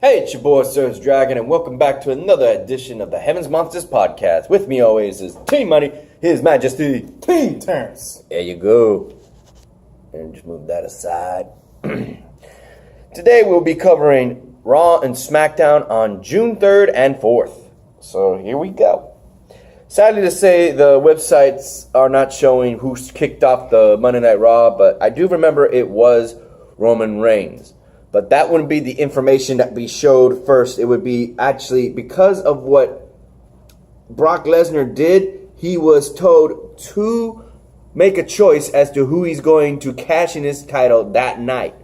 Hey, it's your boy SergDragon, and welcome back to another edition of the Heavens Monsters podcast. With me always is Team Money, His Majesty, Team Terence. There you go. And just move that aside. Today we'll be covering Raw and Smackdown on June 3rd and 4th. So here we go. Sadly to say, the websites are not showing who kicked off the Monday Night Raw, but I do remember it was Roman Reigns. But that wouldn't be the information that we showed first. It would be actually because of what Brock Lesnar did, he was told to make a choice as to who he's going to cash in his title that night.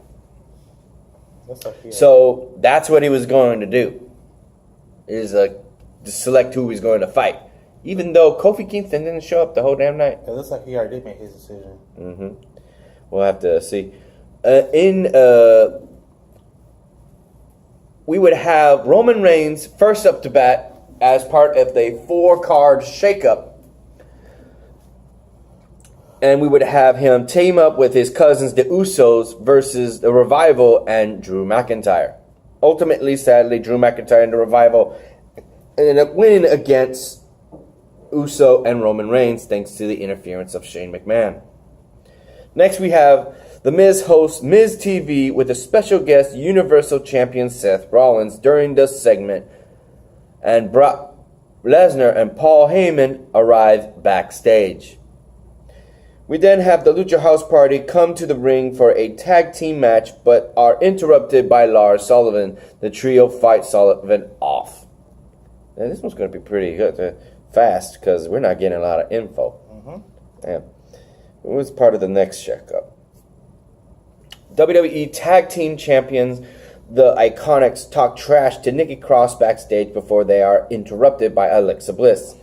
So that's what he was going to do, is to select who he's going to fight. Even though Kofi Kingston didn't show up the whole damn night. It looks like he already made his decision. We'll have to see. We would have Roman Reigns first up to bat as part of the 4-card shakeup. And we would have him team up with his cousins, the Usos, versus the Revival and Drew McIntyre. Ultimately, sadly, Drew McIntyre and the Revival ended up winning against Uso and Roman Reigns thanks to the interference of Shane McMahon. Next, we have The Miz hosts Miz TV with a special guest Universal Champion Seth Rollins during the segment, and Brock Lesnar and Paul Heyman arrive backstage. We then have the Lucha House Party come to the ring for a tag team match, but are interrupted by Lars Sullivan. The trio fight Sullivan off. Now, this one's going to be pretty good, fast, because we're not getting a lot of info. Damn. It was part of the next checkup. WWE Tag Team Champions, the Iconics, talk trash to Nikki Cross backstage before they are interrupted by Alexa Bliss.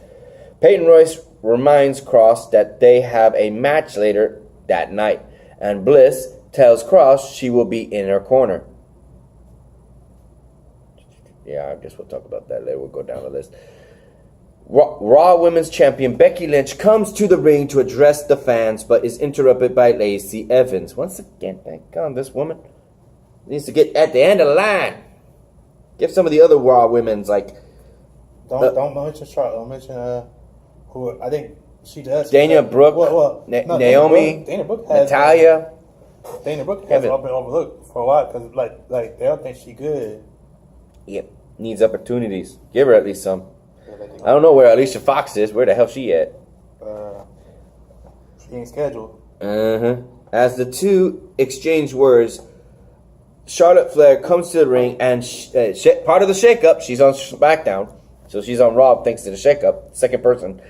Peyton Royce reminds Cross that they have a match later that night, and Bliss tells Cross she will be in her corner. Yeah, I guess we'll talk about that later. We'll go down the list. Raw Women's Champion Becky Lynch comes to the ring to address the fans, but is interrupted by Lacey Evans. Once again, thank God, this woman needs to get at the end of the line. Give some of the other Raw women's, like... Don't mention Charlotte. Don't mention who I think she does. Dana Brooke, Naomi, Dana Brooke has, Natalia. Dana Brooke has been overlooked for a while because like they don't think she good. Yep, needs opportunities. Give her at least some. I don't know where Alicia Fox is. Where the hell she at? She ain't scheduled. As the two exchange words, Charlotte Flair comes to the ring and part of the shakeup. She's on Smackdown, so she's on Raw thanks to the shakeup. Second person,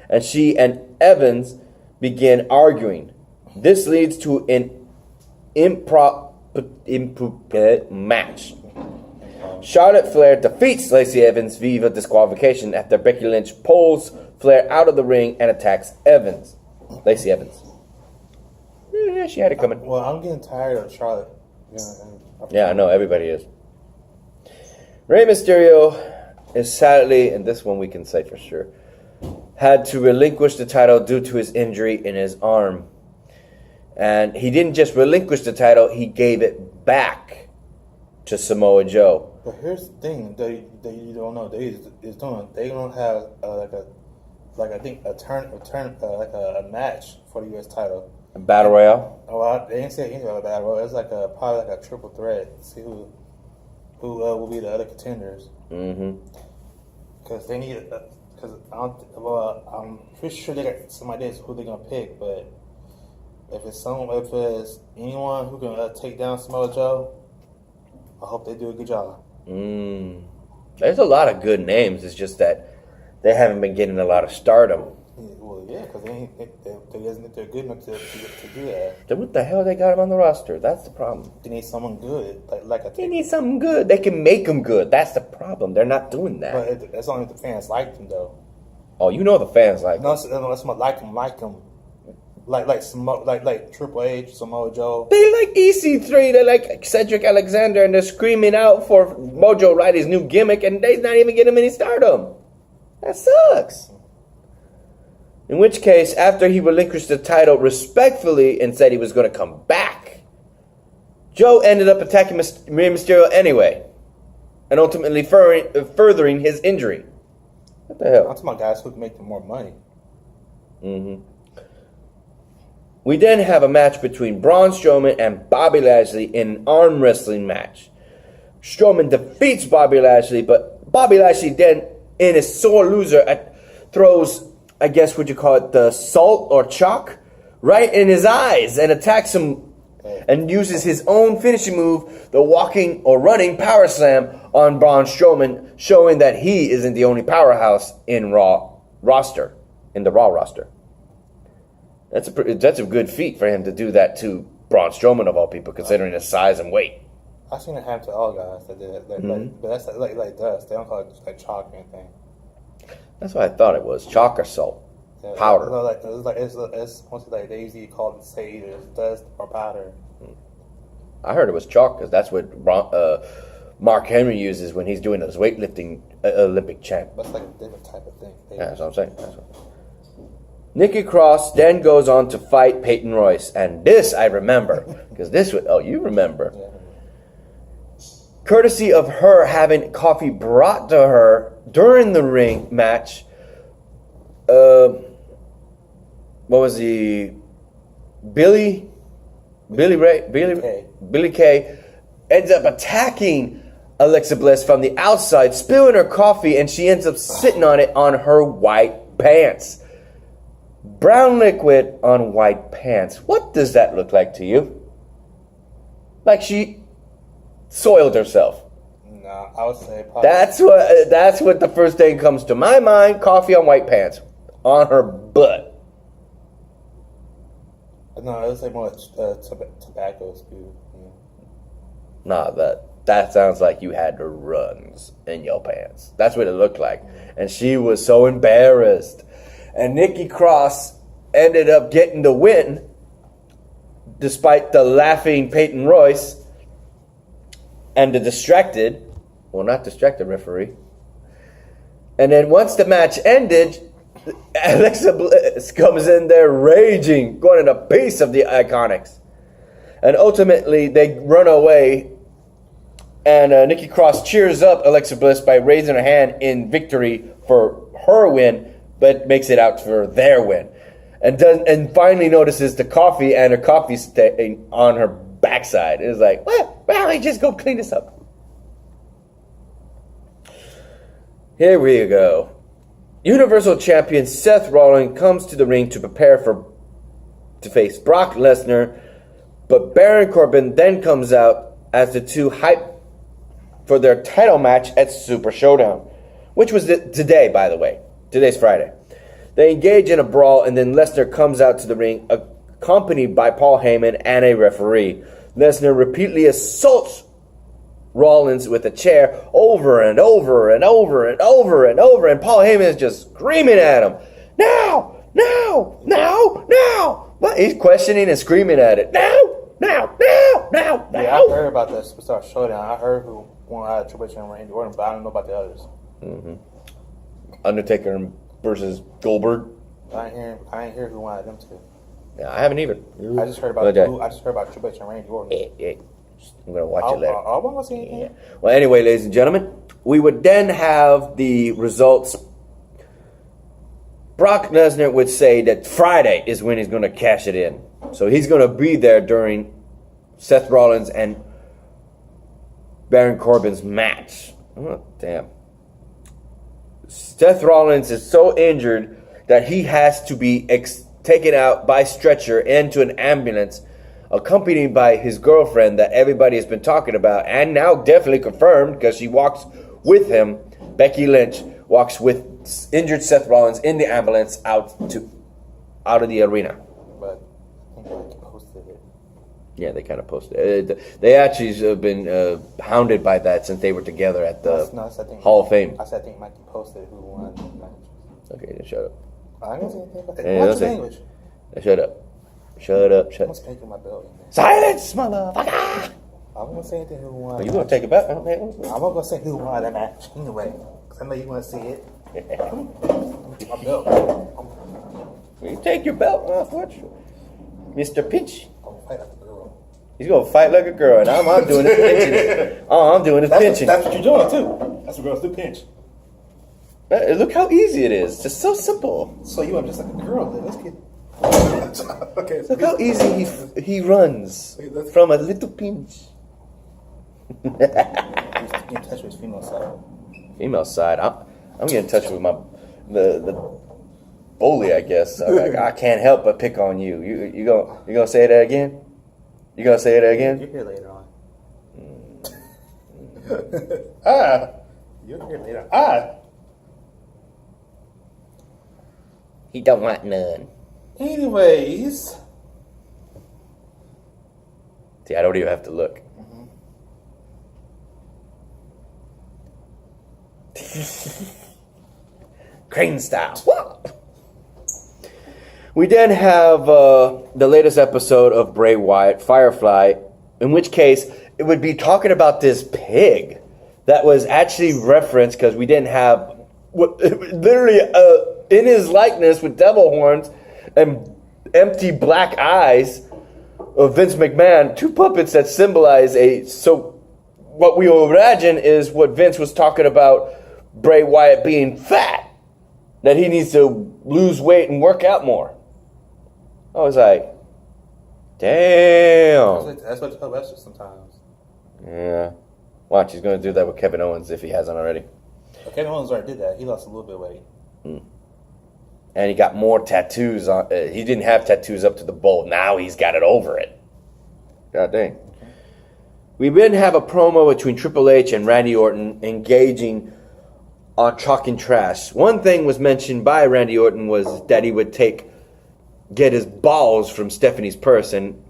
and she and Evans begin arguing. This leads to an improper match. Charlotte Flair defeats Lacey Evans via disqualification after Becky Lynch pulls Flair out of the ring and attacks Lacey Evans. Yeah, she had it coming. Well, I'm getting tired of Charlotte. Yeah, I know, everybody is. Rey Mysterio is sadly, and this one we can say for sure, had to relinquish the title due to his injury in his arm. And he didn't just relinquish the title, he gave it back to Samoa Joe. But here's the thing that you don't know. They don't have a match for the U.S. title. A battle royale. Oh, they didn't say anything about a battle royale. It's like probably like a triple threat. See who will be the other contenders. Because they need. Because I'm pretty sure they got somebody else who they're gonna pick. But if it's anyone who can take down Samoa Joe, I hope they do a good job. There's a lot of good names. It's just that they haven't been getting a lot of stardom. Well, yeah, because they're good enough to do that. Then what the hell they got them on the roster? That's the problem. They need someone good, They need something good. They can make them good. That's the problem. They're not doing that. But that's only if the fans like them, though. Oh, you know the fans like them. No, that's what like them. Like Triple H, Samoa Joe. They like EC3. They like Cedric Alexander, and they're screaming out for Mojo Rawley's new gimmick, and they're not even getting any stardom. That sucks. In which case, after he relinquished the title respectfully and said he was going to come back, Joe ended up attacking Rey Mysterio anyway. and ultimately furthering his injury. What the hell? I'm talking about guys who can make more money. Mm-hmm. We then have a match between Braun Strowman and Bobby Lashley in an arm wrestling match. Strowman defeats Bobby Lashley, but Bobby Lashley then, in a sore loser, throws, I guess what you call it, the salt or chalk right in his eyes and attacks him and uses his own finishing move, the walking or running power slam on Braun Strowman, showing that he isn't the only powerhouse in the Raw roster. That's a good feat for him to do that to Braun Strowman of all people, considering his size and weight. I've seen it happen to all guys that did it, but that's like dust. They don't call it just like chalk or anything. That's what I thought it was, chalk or salt, powder. It's mostly like they usually call it, say either dust or powder. I heard it was chalk because that's what Mark Henry uses when he's doing his weightlifting Olympic champ. That's like a different type of thing. Yeah, that's what I'm saying. Nikki Cross then goes on to fight Peyton Royce, and this I remember because this was you remember. Yeah. Courtesy of her having coffee brought to her during the ring match. What was he? Billy Kay ends up attacking Alexa Bliss from the outside, spilling her coffee, and she ends up sitting on it on her white pants. Brown liquid on white pants. What does that look like to you? Like she soiled herself. No, I would say probably. That's what the first thing comes to my mind. Coffee on white pants on her butt. No, it was like more tobacco spew. Nah, that sounds like you had the runs in your pants. That's what it looked like. And she was so embarrassed. And Nikki Cross ended up getting the win despite the laughing Peyton Royce and the not distracted referee. And then once the match ended, Alexa Bliss comes in there raging, going in a piece of the Iconics. And ultimately, they run away, and Nikki Cross cheers up Alexa Bliss by raising her hand in victory for her win, but makes it out for their win. And finally notices the coffee and her coffee stain on her backside. It's like, well, just go clean this up. Here we go. Universal Champion Seth Rollins comes to the ring to prepare to face Brock Lesnar, but Baron Corbin then comes out as the two hype for their title match at Super Showdown, which was today, by the way. Today's Friday. They engage in a brawl, and then Lesnar comes out to the ring, accompanied by Paul Heyman and a referee. Lesnar repeatedly assaults Rollins with a chair over and over and over and over and over, and Paul Heyman is just screaming at him. Now! Well, he's questioning and screaming at it. Now! Yeah, I heard about the Superstar Showdown. I heard who won Triple H and Randy Orton, but I don't know about the others. Mm-hmm. Undertaker versus Goldberg. I ain't hear who won them two. Yeah, I haven't either. I just heard about Triple H and Randy Orton. Yeah. I'm gonna watch it later. I won't see anything. Yeah. Well, anyway, ladies and gentlemen, we would then have the results. Brock Lesnar would say that Friday is when he's going to cash it in. So he's going to be there during Seth Rollins and Baron Corbin's match. Oh, damn. Seth Rollins is so injured that he has to be taken out by stretcher into an ambulance, accompanied by his girlfriend that everybody has been talking about, and now definitely confirmed because she walks with him. Becky Lynch walks with injured Seth Rollins in the ambulance out of the arena. But I think they posted it. Yeah, they kind of posted it. They actually have been hounded by that since they were together at the Hall of Fame. I think Mikey posted who won the match. Okay, then shut up. I didn't say anything about that. Yeah, What's the language? Shut up. Shut up. I'm taking my belt. Silence, motherfucker! I'm going to say anything who won. Are you going to take it back? I'm not going to say who won that match anyway, because I know you want to see it. My belt. You take your belt off, what? Mr. Pinch. I'm going to fight like a girl. He's gonna fight like a girl, and I'm doing this pinching. All I'm doing is pinching. That's what you're doing too. That's what girls do, pinch. Look how easy it is. Just so simple. So you are just like a girl. Let's get. Okay. Look how easy he runs from a little pinch. Get in touch with his female side. Female side. I'm getting in touch with the bully, I guess. I can't help but pick on you. You gonna say that again? You gonna say that again? You're here later on. You're here later. He don't want none. Anyways. See, I don't even have to look. Crane style. We then have the latest episode of Bray Wyatt, Firefly, in which case it would be talking about this pig that was actually referenced because we didn't have literally in his likeness with devil horns and empty black eyes of Vince McMahon, two puppets that symbolize what we will imagine is what Vince was talking about Bray Wyatt being fat, that he needs to lose weight and work out more. I was like, damn. That's what you tell wrestlers sometimes. Yeah. Watch, he's going to do that with Kevin Owens if he hasn't already. Well, Kevin Owens already did that. He lost a little bit of weight. And he got more tattoos on. He didn't have tattoos up to the bowl. Now he's got it over it. God dang. We then have a promo between Triple H and Randy Orton engaging on talking trash. One thing was mentioned by Randy Orton was that he would get his balls from Stephanie's purse, and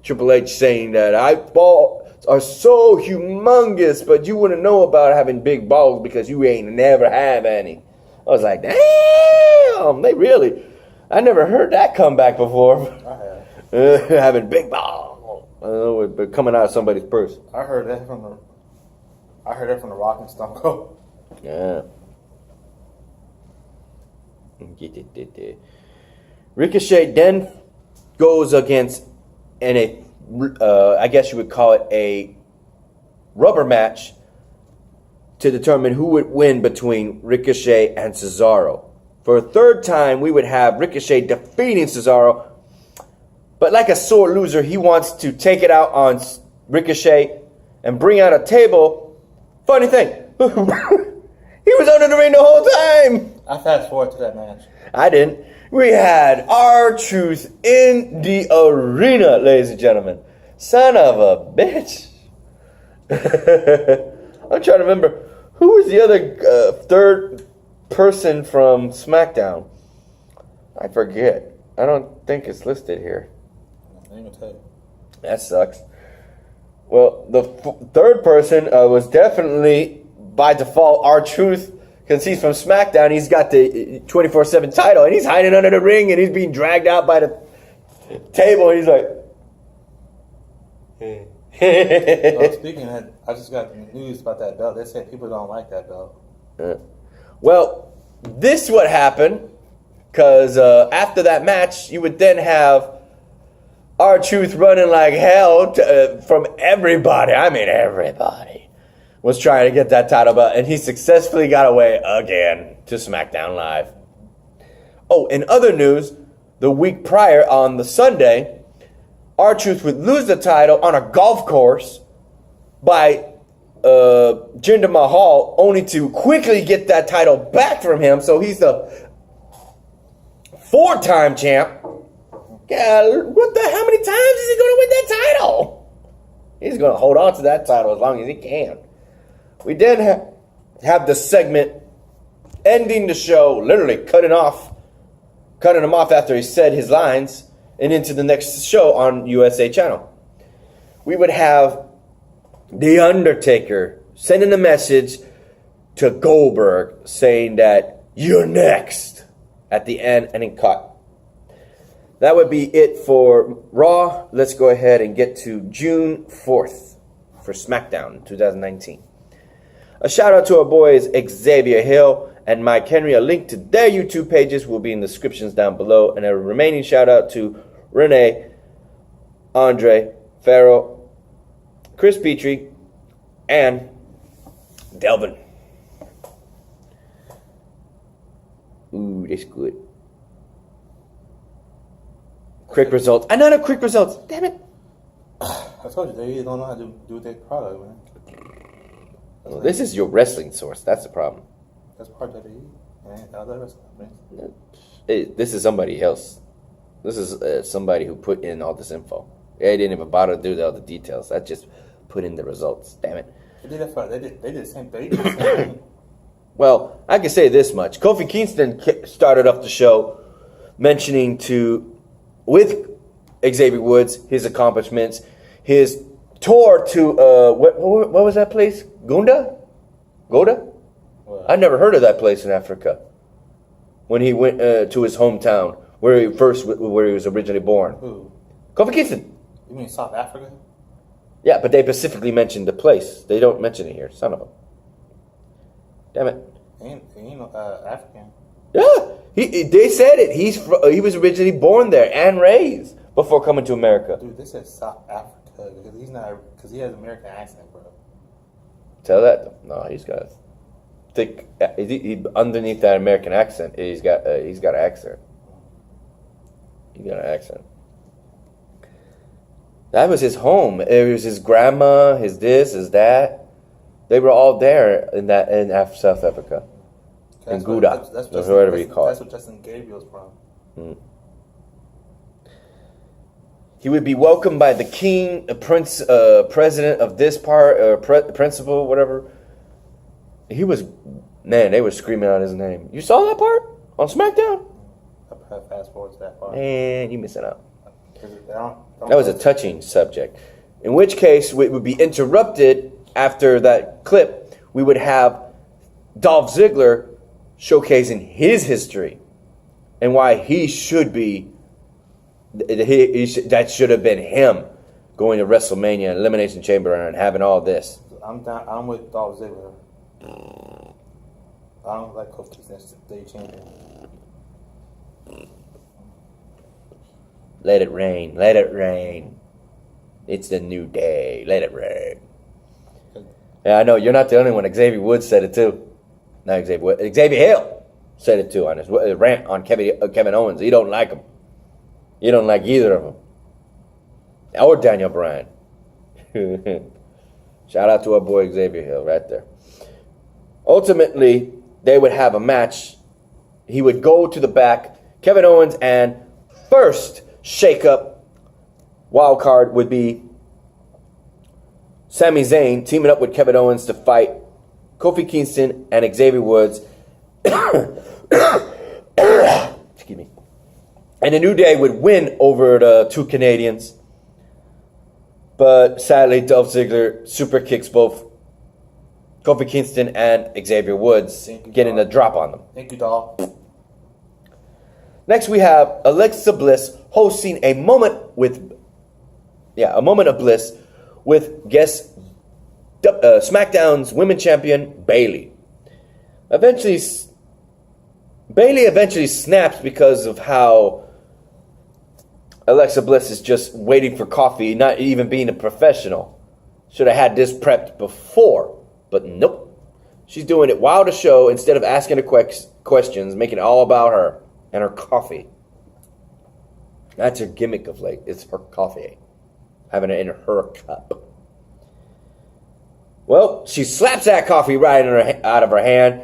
Triple H saying that balls are so humongous, but you wouldn't know about having big balls because you ain't never have any. I was like, damn, they really. I never heard that comeback before. I have. Having big balls. But coming out of somebody's purse. I heard that from the Rock and Stone Cold. Yeah. Ricochet then goes against I guess you would call it a rubber match to determine who would win between Ricochet and Cesaro. For a third time, we would have Ricochet defeating Cesaro. But like a sore loser, he wants to take it out on Ricochet and bring out a table. Funny thing, he was under the ring the whole time. I fast forward to that match. I didn't. We had R-Truth in the arena, ladies and gentlemen. Son of a bitch. I'm trying to remember. Who was the other third person from Smackdown? I forget. I don't think it's listed here. I ain't gonna tell you. That sucks. Well, the third person was definitely, by default, R-Truth. Because he's from SmackDown, he's got the 24/7 title, and he's hiding under the ring, and he's being dragged out by the table, and he's like... Well, speaking of that, I just got news about that belt. They said people don't like that belt. Well, this would happen, because after that match, you would then have R-Truth running like hell from everybody. I mean, everybody was trying to get that title belt, and he successfully got away again to SmackDown Live. Oh, in other news, the week prior on the Sunday, R-Truth would lose the title on a golf course by Jinder Mahal, only to quickly get that title back from him, so he's the 4-time champ. Yeah, how many times is he going to win that title? He's going to hold on to that title as long as he can. We then have the segment ending the show, literally cutting him off after he said his lines, and into the next show on USA Channel. We would have The Undertaker sending a message to Goldberg saying that you're next at the end, and then cut. That would be it for Raw. Let's go ahead and get to June 4th for SmackDown 2019. A shout out to our boys Xavier Hill and Mike Henry. A link to their YouTube pages will be in the descriptions down below. And a remaining shout out to Renee, Andre, Pharaoh, Chris Petrie, and Delvin. Ooh, that's good. Quick results. Another quick results. Damn it. I told you, they don't know how to do their product, man. Well, this is your wrestling source. That's the problem. That's part of WWE and other wrestling companies. This is somebody else. This is somebody who put in all this info. They didn't even bother to do all the details. I just put in the results. Damn it. They did that for, they did the same thing. Well, I can say this much. Kofi Kingston started off the show mentioning with Xavier Woods, his accomplishments, his tour to, what was that place? Goda? What? I never heard of that place in Africa. When he went to his hometown, where he was originally born. Who? Kofi Kingston. You mean South Africa? Yeah, but they specifically mentioned the place. They don't mention it here. Son of a. Damn it. He ain't African. Yeah, they said it. He was originally born there and raised before coming to America. Dude, this is South Africa because he has an American accent, bro. Tell that. No, he's got a thick. Underneath that American accent, he's got an accent. He got an accent. That was his home. It was his grandma, his this, his that. They were all there in South Africa. In Gouda, or whatever you call it. That's what Justin Gabriel's from. He would be welcomed by the king, president of this part, principal, whatever. He was, man, they were screaming out his name. You saw that part on SmackDown? I fast forward to that part. Man, you missing out. That was a touching subject. In which case, we would be interrupted after that clip. We would have Dolph Ziggler showcasing his history and why he should be. That should have been him going to WrestleMania, Elimination Chamber, and having all this. I'm with Dolph Ziggler. I don't like Kofi Kingston State champion. Let it rain. Let it rain. It's the new day. Let it rain. Yeah, I know. You're not the only one. Xavier Woods said it too. Not Xavier Woods. Xavier Hill said it too on his rant on Kevin Owens. He don't like him. You don't like either of them. Or Daniel Bryan. Shout out to our boy Xavier Hill right there. Ultimately, they would have a match. He would go to the back. Kevin Owens, and first shake-up wild card would be Sami Zayn teaming up with Kevin Owens to fight Kofi Kingston and Xavier Woods. Excuse me. And the New Day would win over the two Canadians. But sadly, Dolph Ziggler super kicks both Kofi Kingston and Xavier Woods, getting a drop on them. Thank you, Dolph. Next, we have Alexa Bliss hosting a moment of bliss with guest SmackDown's Women's Champion Bayley. Bayley eventually snaps because of how Alexa Bliss is just waiting for coffee, not even being a professional. Should have had this prepped before, but nope. She's doing it while the show, instead of asking her questions, making it all about her and her coffee. That's her gimmick of late. It's her coffee. Having it in her cup. Well, she slaps that coffee right out of her hand,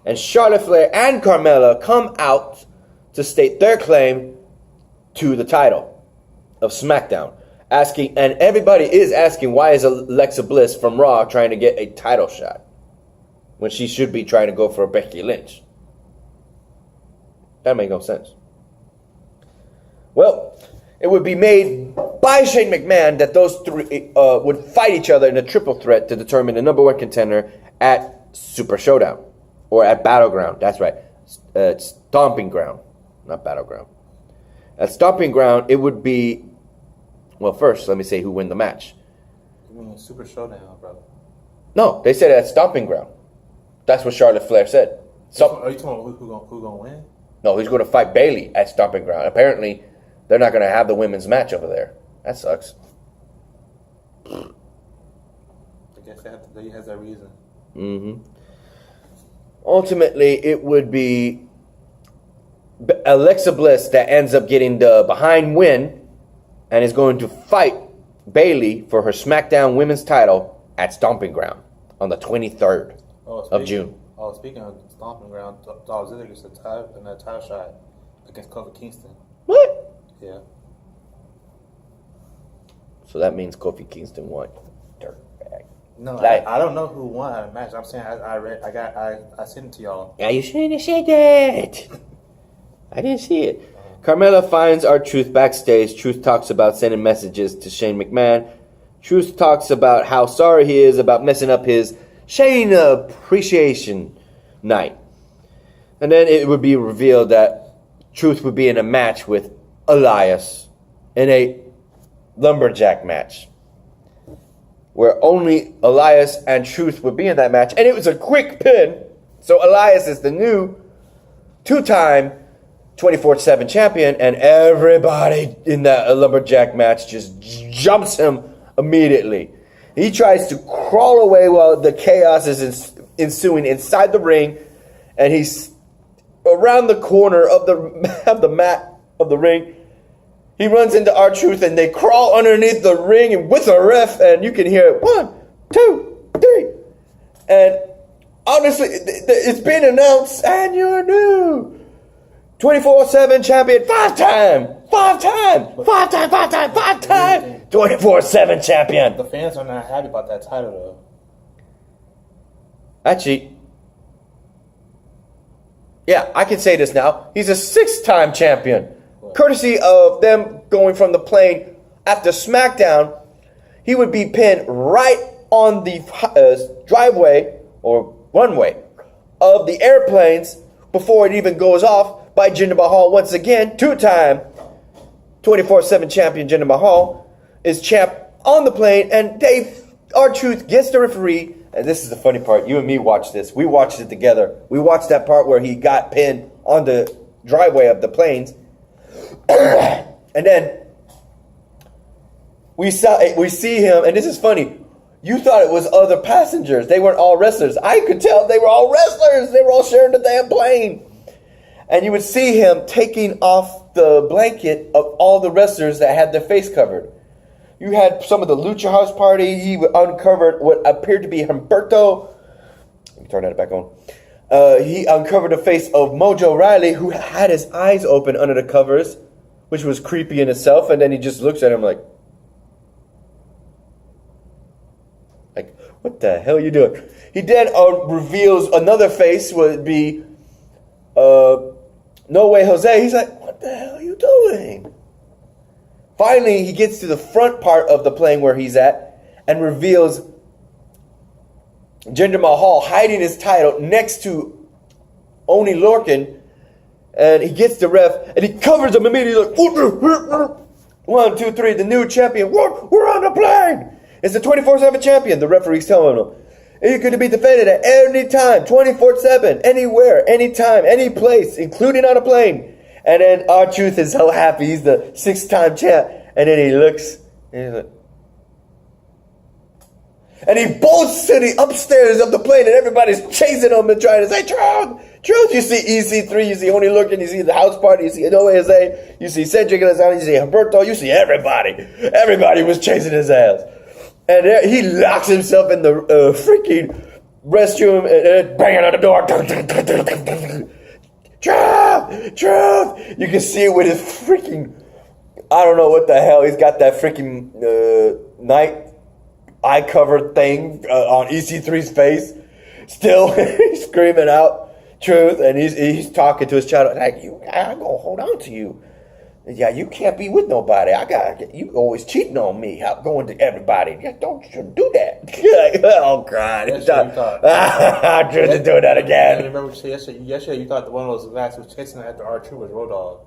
and Charlotte Flair and Carmella come out to state their claim to the title of SmackDown. And everybody is asking, why is Alexa Bliss from Raw trying to get a title shot when she should be trying to go for a Becky Lynch? That makes no sense. Well, it would be made by Shane McMahon that those three would fight each other in a triple threat to determine the number one contender at Super Showdown. Or at Battleground. That's right. Stomping Ground. Not Battleground. At Stomping Ground, it would be... Well, first, let me say who win the match. You mean Super Showdown, brother? No, they said at Stomping Ground. That's what Charlotte Flair said. Are you talking about who gonna win? No, he's going to fight Bayley at Stomping Ground. Apparently, they're not going to have the women's match over there. That sucks. I guess he has that reason. Mm-hmm. Ultimately, it would be Alexa Bliss that ends up getting the behind win and is going to fight Bayley for her SmackDown Women's title at Stomping Ground on the 23rd of June. Oh, speaking of Stomping Ground, Dolph Ziggler gets a title shot against Kofi Kingston. What? Yeah. So that means Kofi Kingston won. Dirtbag. No, I don't know who won the match. I'm saying I sent it to y'all. Yeah, you shouldn't have said that. I didn't see it. Carmella finds R-Truth backstage. Truth talks about sending messages to Shane McMahon. Truth talks about how sorry he is about messing up his Shane appreciation night. And then it would be revealed that Truth would be in a match with Elias in a lumberjack match, where only Elias and Truth would be in that match. And it was a quick pin. So Elias is the new 2-time 24/7 champion, and everybody in that lumberjack match just jumps him immediately. He tries to crawl away while the chaos is ensuing inside the ring, and he's around the corner of the mat of the ring. He runs into R-Truth, and they crawl underneath the ring and with a ref, and you can hear it, 1, 2, 3. And honestly, it's been announced, and you're new 24/7 champion, 5-time 24/7 champion. The fans are not happy about that title, though. Actually, yeah, I can say this now. He's a 6-time champion. Courtesy of them going from the plane after SmackDown, he would be pinned right on the driveway or runway of the airplanes before it even goes off by Jinder Mahal. Once again, 2-time 24/7 champion Jinder Mahal is champ on the plane, and R-Truth gets the referee. And this is the funny part. You and me watched this. We watched it together. We watched that part where he got pinned on the driveway of the planes. And then we see him, and this is funny. You thought it was other passengers. They weren't all wrestlers. I could tell they were all wrestlers. They were all sharing the damn plane. And you would see him taking off the blanket of all the wrestlers that had their face covered. You had some of the Lucha House Party. He uncovered what appeared to be Humberto. Let me turn that back on. He uncovered the face of Mojo Riley, who had his eyes open under the covers, which was creepy in itself. And then he just looks at him like, what the hell are you doing? He then reveals another face, would be No Way Jose. He's like, what the hell are you doing? Finally, he gets to the front part of the plane where he's at and reveals Jinder Mahal hiding his title next to Oni Lorcan. And he gets the ref and he covers him immediately like, 1, 2, 3, the new champion. We're on the plane. It's the 24/7 champion. The referee's telling him, you could be defended at any time, 24/7, anywhere, anytime, any place, including on a plane. And then R-Truth is so happy. He's the 6-time champ. And then he looks and he's like, and he bolts to the upstairs of the plane, and everybody's chasing him and trying to say, Truth. You see EC3, you see Oni Looking, you see the House Party, you see No Way Jose, you see Cedric Alexander, you see Humberto, you see everybody. Everybody was chasing his ass. And there, he locks himself in the freaking restroom and banging on the door. Truth! You can see it with his freaking, I don't know what the hell. He's got that freaking night eye cover thing on EC3's face. Still, he's screaming out Truth, and he's talking to his child like, I'm gonna hold on to you. Yeah, you can't be with nobody. You always cheating on me. Going to everybody. Yeah, don't you do that. Oh, God. Truth is doing that again. I remember yesterday you thought that one of those guys who was chasing after R-Truth was Road Dogg.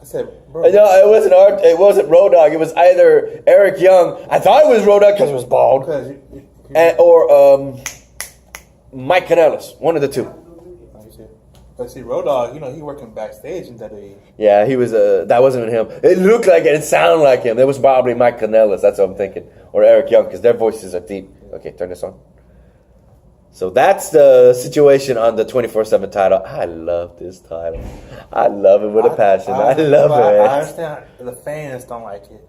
I said, bro. No, it wasn't Road Dogg. It was either Eric Young. I thought it was Road Dogg because it was bald. Or Mike Kanellis. One of the two. But see, Road Dogg, he working backstage in WWE. Yeah, he was. That wasn't him. It looked like it. It sounded like him. It was probably Mike Kanellis. That's what I'm thinking, or Eric Young, because their voices are deep. Okay, turn this on. So that's the situation on the 24/7 title. I love this title. I love it with a passion. I love it. I understand the fans don't like it.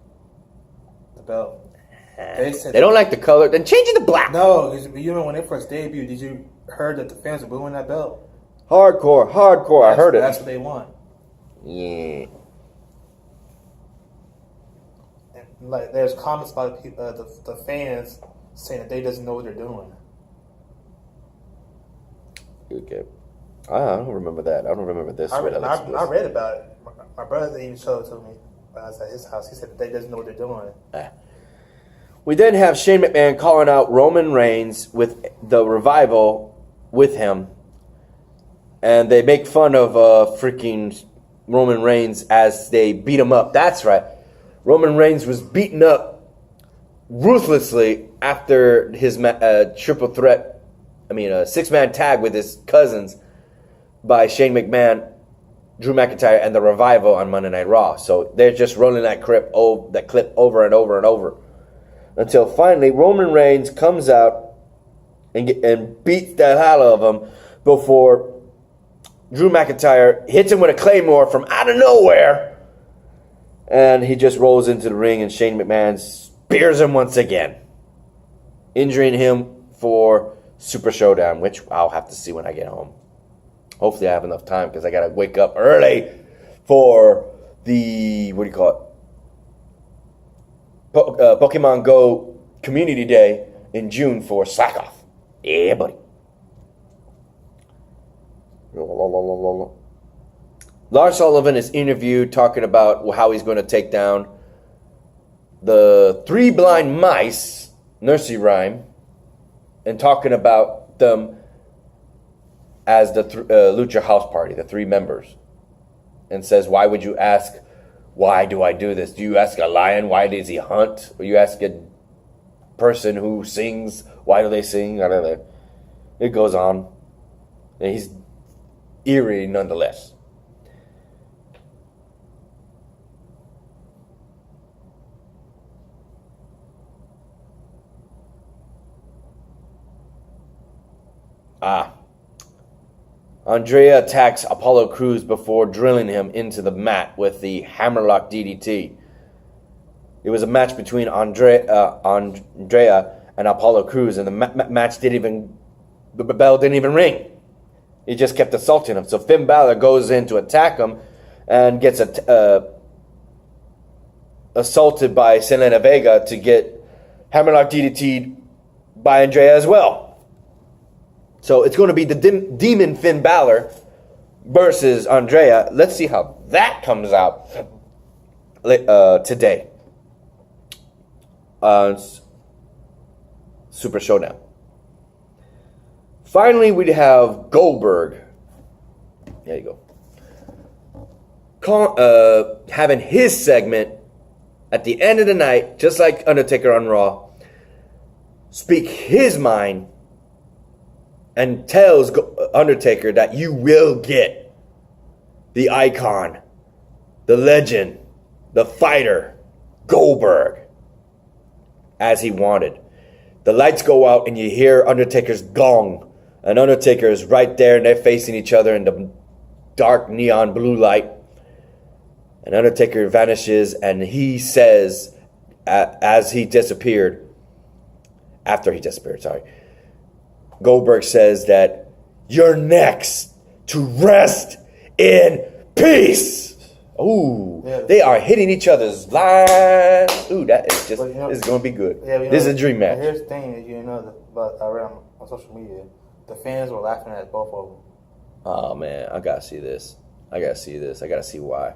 The belt. They don't like the color. Then change it to black. No, because when they first debuted, did you heard that the fans were booing that belt? Hardcore. I heard it. That's what they want. Yeah. And, like, there's comments by the fans saying that they doesn't know what they're doing. Okay. I don't remember that. I don't remember this. I read about it. My brother even showed it to me when I was at his house. He said that they doesn't know what they're doing. We then have Shane McMahon calling out Roman Reigns with the Revival with him. And they make fun of freaking Roman Reigns as they beat him up. That's right. Roman Reigns was beaten up ruthlessly after his triple threat. A six-man tag with his cousins by Shane McMahon, Drew McIntyre, and the Revival on Monday Night Raw. So they're just rolling that clip over and over and over. Until finally Roman Reigns comes out and beats the hell out of him before Drew McIntyre hits him with a Claymore from out of nowhere. And he just rolls into the ring and Shane McMahon spears him once again, injuring him for Super Showdown, which I'll have to see when I get home. Hopefully I have enough time because I got to wake up early for the, Pokemon Go Community Day in June for Slack Off. Yeah, buddy. Lars Sullivan is interviewed talking about how he's going to take down the Three Blind Mice nursery rhyme and talking about them as the Lucha House Party, the three members, and says, why would you ask, why do I do this? Do you ask a lion, why does he hunt? Or you ask a person who sings, why do they sing? I don't know. It goes on. And he's eerie nonetheless. Andrea attacks Apollo Crews before drilling him into the mat with the hammerlock DDT. It was a match between Andrea and Apollo Crews, and the match the bell didn't even ring. He just kept assaulting him. So Finn Balor goes in to attack him and gets assaulted by Selena Vega to get hammerlock DDT'd by Andrea as well. So it's going to be the Demon Finn Balor versus Andrea. Let's see how that comes out today. Super Showdown. Finally, we have Goldberg. There you go. Having his segment at the end of the night, just like Undertaker on Raw, speak his mind and tells Undertaker that you will get the icon, the legend, the fighter, Goldberg, as he wanted. The lights go out and you hear Undertaker's gong. And Undertaker is right there and they're facing each other in the dark neon blue light. And Undertaker vanishes and he says, after he disappeared, Goldberg says that you're next to rest in peace. Ooh, yeah. They are hitting each other's lines. Ooh, that is just, this is going to be good. Yeah, this is a dream match. Here's the thing that but I read on social media, the fans were laughing at both of them. Oh man, I got to see this. I got to see why.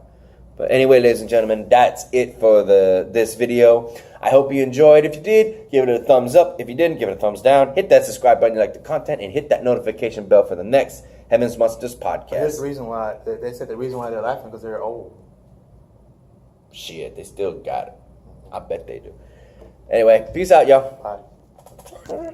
But anyway, ladies and gentlemen, that's it for this video. I hope you enjoyed. If you did, give it a thumbs up. If you didn't, give it a thumbs down. Hit that subscribe button if you like the content, and hit that notification bell for the next Heaven's Monsters podcast. Here's the reason why. They said the reason why they're laughing because they're old. Shit, they still got it. I bet they do. Anyway, peace out, y'all. Bye.